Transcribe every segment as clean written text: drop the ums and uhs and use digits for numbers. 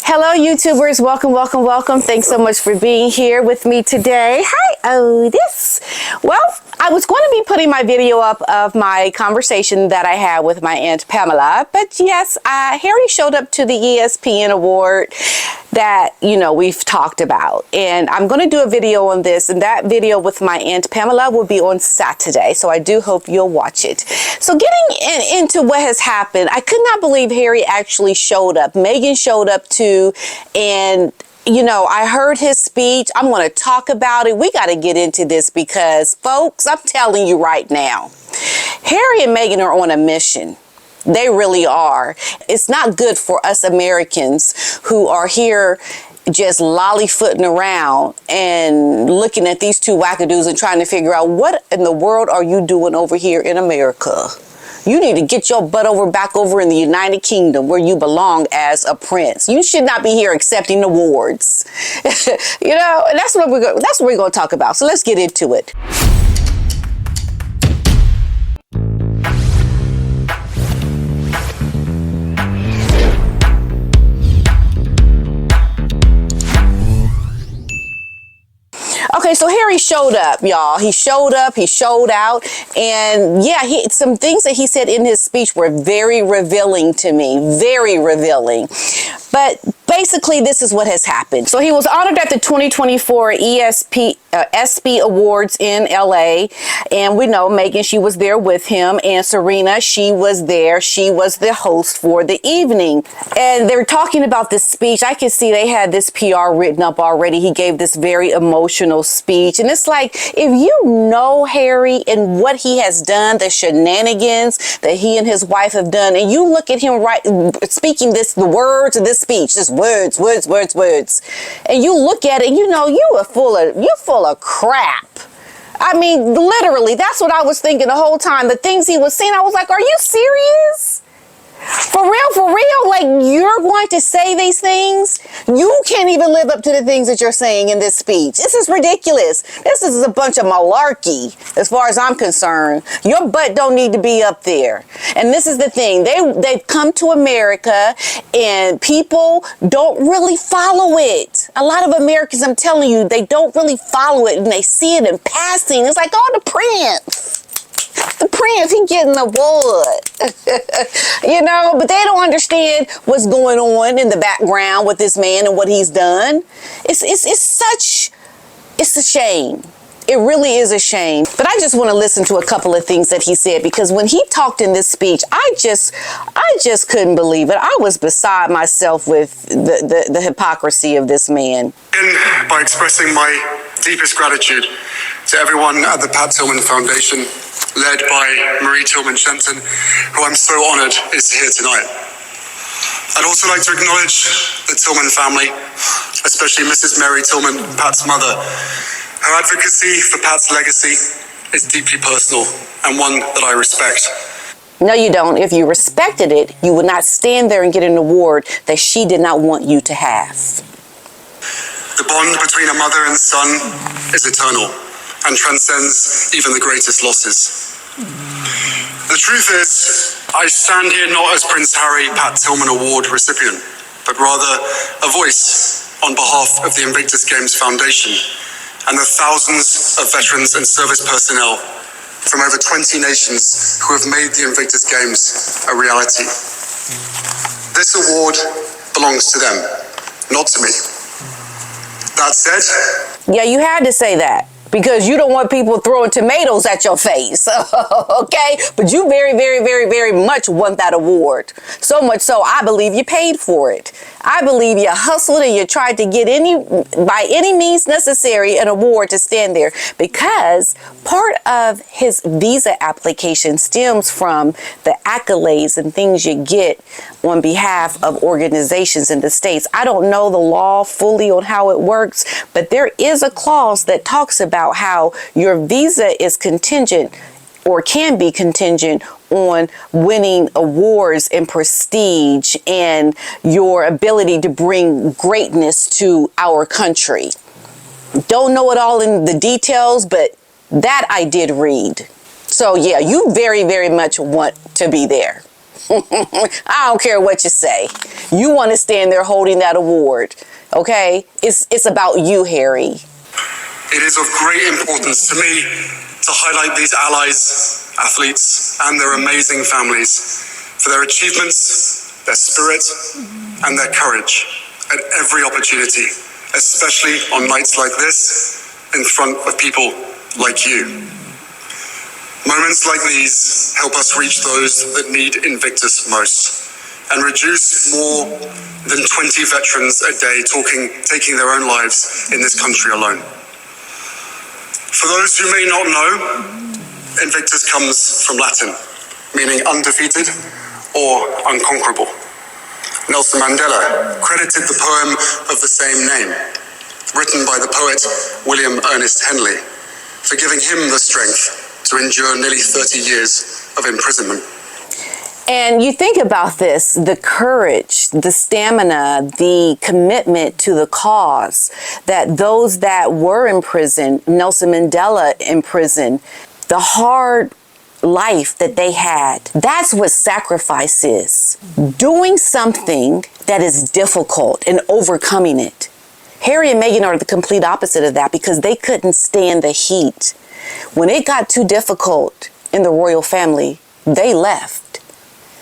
Hello, YouTubers. Welcome, welcome, welcome. Thanks so much for being here with me today. Hi, Otis. Well, I was going to be putting my video up of my conversation that I had with my Aunt Pamela, but yes, Harry showed up to the ESPN award that, we've talked about. And I'm going to do a video on this, and that video with my Aunt Pamela will be on Saturday. So I do hope you'll watch it. So getting into what has happened, I could not believe Harry actually showed up. Meghan showed up too. And I heard his speech. I'm going to talk about it. We got to get into this because, folks, I'm telling you right now, Harry and Meghan are on a mission. They really are. It's not good for us Americans who are here just lollyfooting around and looking at these two wackadoos and trying to figure out what in the world are you doing over here in America. You need to get your butt back over in the United Kingdom where you belong as a prince. You should not be here accepting awards. And that's what we're going to talk about. So let's get into it. Okay, so Harry showed up, y'all. He showed up, he showed out, and yeah, some things that he said in his speech were very revealing to me, very revealing. But basically, this is what has happened. So he was honored at the 2024 ESPY Awards in LA, and we know Meghan, she was there with him, and Serena, she was there. She was the host for the evening, and they're talking about this speech. I can see they had this PR written up already. He gave this very emotional speech, and it's like, if you know Harry and what he has done, the shenanigans that he and his wife have done, and you look at him speaking the words of this speech, just words, and you look at it, you're full of crap. I mean, literally, that's what I was thinking the whole time. The things he was saying, I was like, are you serious? For real, like, you're going to say these things? You can't even live up to the things that you're saying in this speech. This is ridiculous. This is a bunch of malarkey, as far as I'm concerned. Your butt don't need to be up there. And this is the thing. They've come to America, and people don't really follow it. A lot of Americans, I'm telling you, they don't really follow it, and they see it in passing. It's like, oh, the prince. The prince, he getting the award. But they don't understand what's going on in the background with this man and what he's done. It's a shame. It really is a shame. But I just want to listen to a couple of things that he said, because when he talked in this speech, I just couldn't believe it. I was beside myself with the hypocrisy of this man. By expressing my deepest gratitude to everyone at the Pat Tillman Foundation, led by Marie Tillman-Shenton, who I'm so honored is here tonight. I'd also like to acknowledge the Tillman family, especially Mrs. Mary Tillman, Pat's mother. Her advocacy for Pat's legacy is deeply personal and one that I respect. No, you don't. If you respected it, you would not stand there and get an award that she did not want you to have. The bond between a mother and son is eternal and transcends even the greatest losses. The truth is, I stand here not as Prince Harry Pat Tillman Award recipient, but rather a voice on behalf of the Invictus Games Foundation and the thousands of veterans and service personnel from over 20 nations who have made the Invictus Games a reality. This award belongs to them, not to me. That said... Yeah, you had to say that, because you don't want people throwing tomatoes at your face, okay? But you very, very, very, very much want that award. So much so, I believe you paid for it. I believe you hustled and you tried to get by any means necessary, an award to stand there, because part of his visa application stems from the accolades and things you get on behalf of organizations in the States. I don't know the law fully on how it works, but there is a clause that talks about how your visa is contingent, or can be contingent, on winning awards and prestige and your ability to bring greatness to our country. Don't know it all in the details, but that I did read. So yeah, you very, very much want to be there. I don't care what you say. You want to stand there holding that award, okay? It's about you, Harry. It is of great importance to me to highlight these allies, athletes, and their amazing families for their achievements, their spirit, and their courage at every opportunity, especially on nights like this, in front of people like you. Moments like these help us reach those that need Invictus most and reduce more than 20 veterans a day taking their own lives in this country alone. For those who may not know, Invictus comes from Latin, meaning undefeated or unconquerable. Nelson Mandela credited the poem of the same name, written by the poet William Ernest Henley, for giving him the strength to endure nearly 30 years of imprisonment. And you think about this, the courage, the stamina, the commitment to the cause, that those that were in prison, Nelson Mandela in prison, the hard life that they had, that's what sacrifice is. Doing something that is difficult and overcoming it. Harry and Meghan are the complete opposite of that because they couldn't stand the heat. When it got too difficult in the royal family, they left.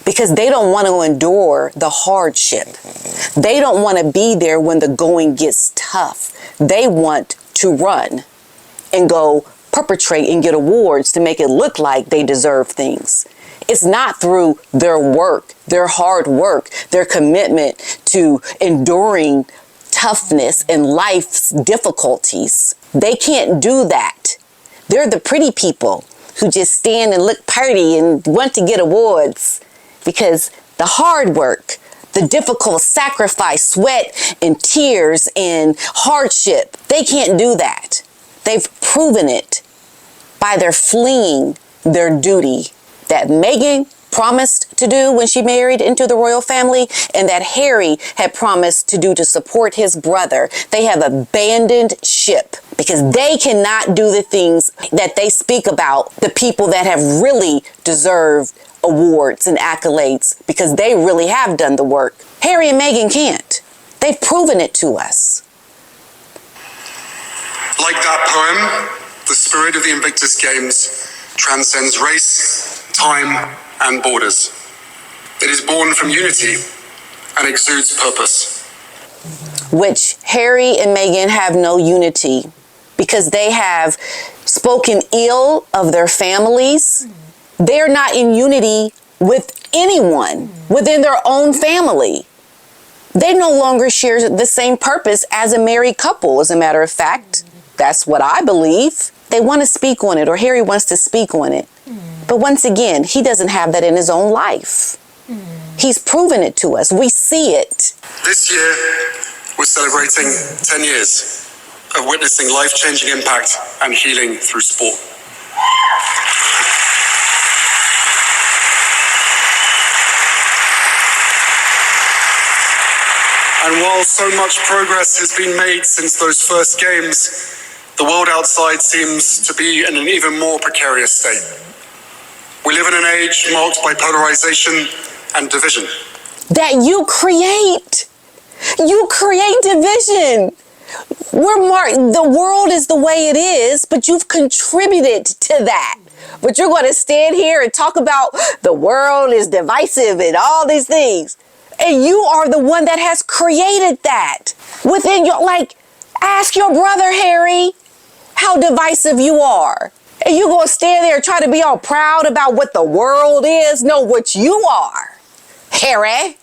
Because they don't want to endure the hardship. They don't want to be there when the going gets tough. They want to run and go perpetrate and get awards to make it look like they deserve things. It's not through their work, their hard work, their commitment to enduring toughness and life's difficulties. They can't do that. They're the pretty people who just stand and look pretty and want to get awards. Because the hard work, the difficult sacrifice, sweat and tears and hardship, they can't do that. They've proven it by their fleeing their duty that Meghan promised to do when she married into the royal family and that Harry had promised to do to support his brother. They have abandoned ship because they cannot do the things that they speak about, the people that have really deserved awards and accolades because they really have done the work. Harry and Meghan can't. They've proven it to us. Like that poem, the spirit of the Invictus Games transcends race, time, and borders. It is born from unity and exudes purpose. Which Harry and Meghan have no unity because they have spoken ill of their families. They're not in unity with anyone within their own family. They no longer share the same purpose as a married couple, as a matter of fact. That's what I believe. They want to speak on it, or Harry wants to speak on it. But once again, he doesn't have that in his own life. He's proven it to us. We see it. This year, we're celebrating 10 years of witnessing life-changing impact and healing through sport. And while so much progress has been made since those first games, the world outside seems to be in an even more precarious state. We live in an age marked by polarization and division. That you create. You create division. The world is the way it is, but you've contributed to that. But you're going to stand here and talk about the world is divisive and all these things. And you are the one that has created that within your, ask your brother, Harry, how divisive you are. And you going to stand there and try to be all proud about what the world is? Know what you are, Harry.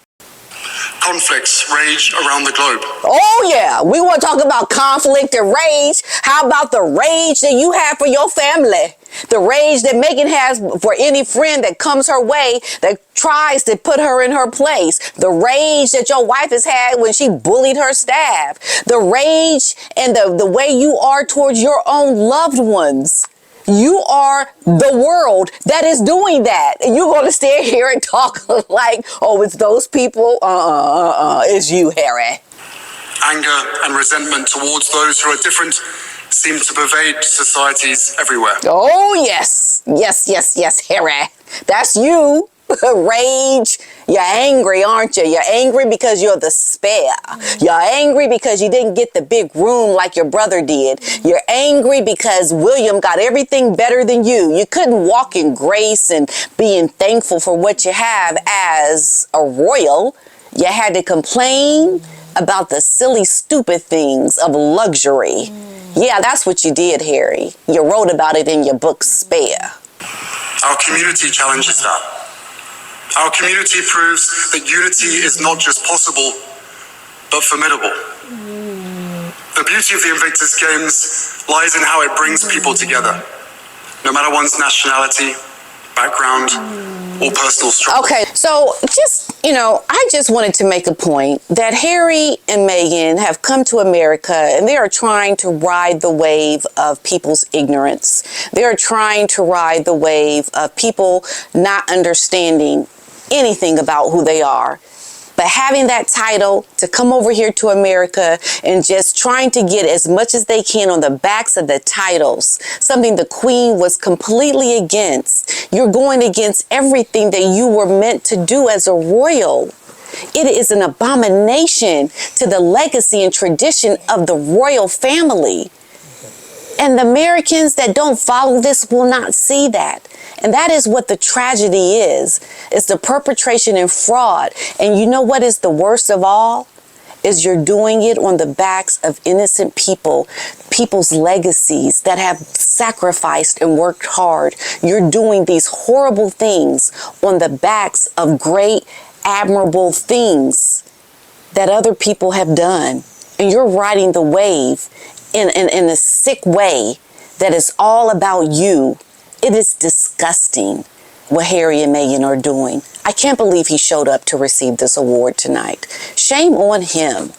Conflicts rage around the globe. Oh, yeah. We want to talk about conflict and rage. How about the rage that you have for your family? The rage that Meghan has for any friend that comes her way that tries to put her in her place. The rage that your wife has had when she bullied her staff. The rage and the way you are towards your own loved ones. You are the world that is doing that. And you're going to stand here and talk like, oh, it's those people? It's you, Harry. Anger and resentment towards those who are different seem to pervade societies everywhere. Oh, yes. Yes, Harry. That's you. rage. You're angry, aren't you? You're angry because you're the spare. You're angry because you didn't get the big room like your brother did. You're angry because William got everything better than you. You couldn't walk in grace and being thankful for what you have as a royal. You had to complain about the silly, stupid things of luxury. Yeah, that's what you did, Harry. You wrote about it in your book, Spare. Our community challenges that. Our community proves that unity is not just possible, but formidable. The beauty of the Invictus Games lies in how it brings people together, no matter one's nationality, background, or personal struggle. Okay, so I just wanted to make a point that Harry and Meghan have come to America and they are trying to ride the wave of people's ignorance. They are trying to ride the wave of people not understanding anything about who they are. But having that title to come over here to America and just trying to get as much as they can on the backs of the titles, something the Queen was completely against. You're going against everything that you were meant to do as a royal. It is an abomination to the legacy and tradition of the royal family. And the Americans that don't follow this will not see that. And that is what the tragedy is the perpetration and fraud. And you know what is the worst of all? Is you're doing it on the backs of innocent people, people's legacies that have sacrificed and worked hard. You're doing these horrible things on the backs of great, admirable things that other people have done. And you're riding the wave in a sick way that is all about you. It is disgusting what Harry and Meghan are doing. I can't believe he showed up to receive this award tonight. Shame on him.